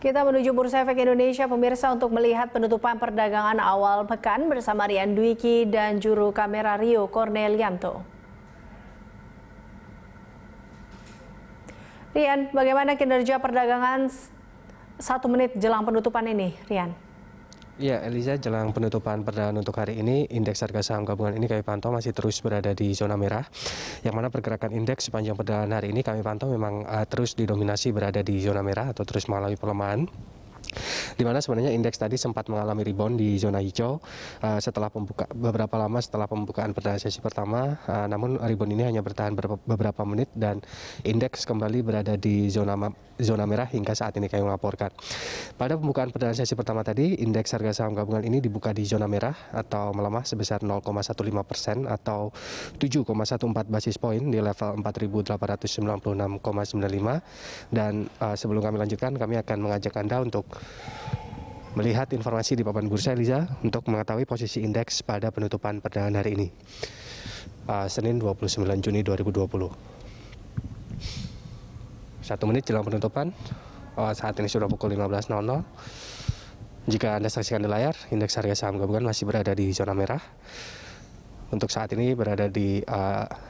Kita menuju Bursa Efek Indonesia, pemirsa, untuk melihat penutupan perdagangan awal pekan bersama Rian Dwiki dan juru kamera Rio Cornelianto. Rian, bagaimana kinerja perdagangan 1 menit jelang penutupan ini, Rian? Ya, Eliza, jelang penutupan perdagangan untuk hari ini, indeks harga saham gabungan ini kami pantau masih terus berada di zona merah, yang mana pergerakan indeks sepanjang perdagangan hari ini kami pantau memang terus didominasi berada di zona merah atau terus mengalami pelemahan. Di mana sebenarnya indeks tadi sempat mengalami rebound di zona hijau setelah beberapa lama setelah pembukaan perdagangan sesi pertama, namun rebound ini hanya bertahan beberapa menit dan indeks kembali berada di zona merah hingga saat ini kami melaporkan. Pada pembukaan perdagangan sesi pertama tadi, indeks harga saham gabungan ini dibuka di zona merah atau melemah sebesar 0,15% atau 7,14 basis poin di level 4.896,95. Dan sebelum kami lanjutkan, kami akan mengajak Anda untuk melihat informasi di papan bursa, Eliza, untuk mengetahui posisi indeks pada penutupan perdagangan hari ini, Senin 29 Juni 2020. 1 menit jelang penutupan, saat ini sudah pukul 15.00. Jika Anda saksikan di layar, indeks harga saham gabungan masih berada di zona merah. Untuk saat ini berada di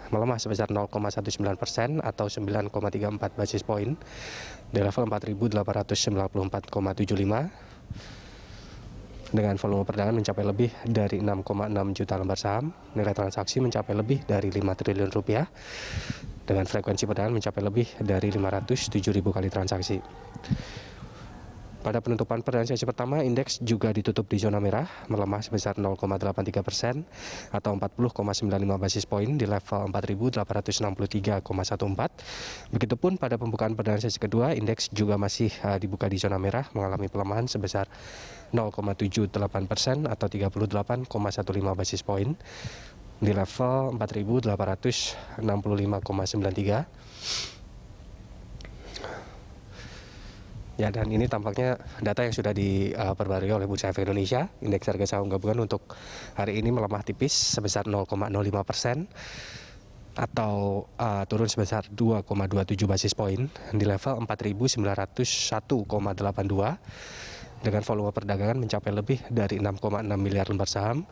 melemah sebesar 0,19% atau 9,34 basis poin di level 4.894,75 dengan volume perdagangan mencapai lebih dari 6,6 juta lembar saham, nilai transaksi mencapai lebih dari 5 triliun rupiah, dengan frekuensi perdagangan mencapai lebih dari 507.000 kali transaksi. Pada penutupan perdagangan sesi pertama, indeks juga ditutup di zona merah, melemah sebesar 0,83% atau 40,95 basis poin di level 4.863,14. Begitupun pada pembukaan perdagangan sesi kedua, indeks juga masih dibuka di zona merah, mengalami pelemahan sebesar 0,78% atau 38,15 basis poin di level 4.865,93. Ya, dan ini tampaknya data yang sudah diperbarui oleh Bursa Efek Indonesia. Indeks harga saham gabungan untuk hari ini melemah tipis sebesar 0,05% atau turun sebesar 2,27 basis poin di level 4.901,82 dengan volume perdagangan mencapai lebih dari 6,6 miliar lembar saham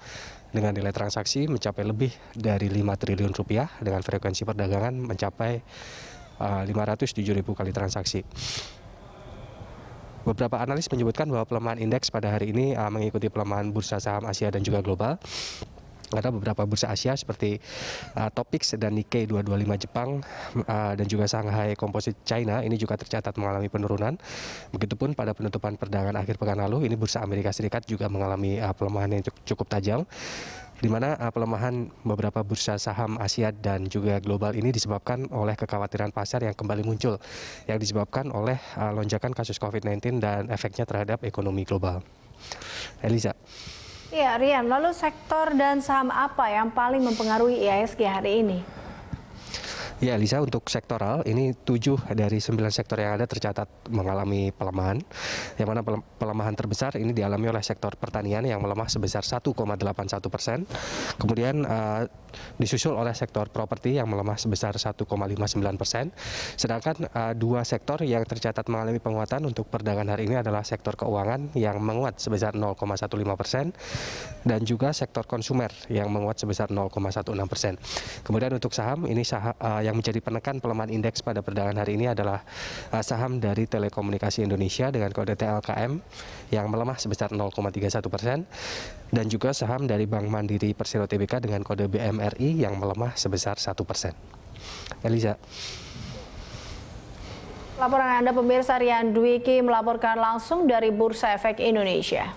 dengan nilai transaksi mencapai lebih dari 5 triliun rupiah dengan frekuensi perdagangan mencapai 507.000 kali transaksi. Beberapa analis menyebutkan bahwa pelemahan indeks pada hari ini mengikuti pelemahan bursa saham Asia dan juga global. Ada beberapa bursa Asia seperti Topix dan Nikkei 225 Jepang dan juga Shanghai Composite China ini juga tercatat mengalami penurunan. Begitupun pada penutupan perdagangan akhir pekan lalu, ini bursa Amerika Serikat juga mengalami pelemahan yang cukup tajam, di mana pelemahan beberapa bursa saham Asia dan juga global ini disebabkan oleh kekhawatiran pasar yang kembali muncul, yang disebabkan oleh lonjakan kasus COVID-19 dan efeknya terhadap ekonomi global. Eliza. Ya, Rian, lalu sektor dan saham apa yang paling mempengaruhi IHSG hari ini? Ya, Lisa, untuk sektoral ini 7 dari 9 sektor yang ada tercatat mengalami pelemahan, yang mana pelemahan terbesar ini dialami oleh sektor pertanian yang melemah sebesar 1,81%, kemudian disusul oleh sektor properti yang melemah sebesar 1,59%, sedangkan 2 sektor yang tercatat mengalami penguatan untuk perdagangan hari ini adalah sektor keuangan yang menguat sebesar 0,15% dan juga sektor konsumer yang menguat sebesar 0,16%. Kemudian untuk saham ini yang menjadi penekan pelemahan indeks pada perdagangan hari ini adalah saham dari Telekomunikasi Indonesia dengan kode TLKM yang melemah sebesar 0,31% dan juga saham dari Bank Mandiri Persero Tbk dengan kode BMRI yang melemah sebesar 1%. Eliza. Laporan Anda, pemirsa, Rian Dwiki melaporkan langsung dari Bursa Efek Indonesia.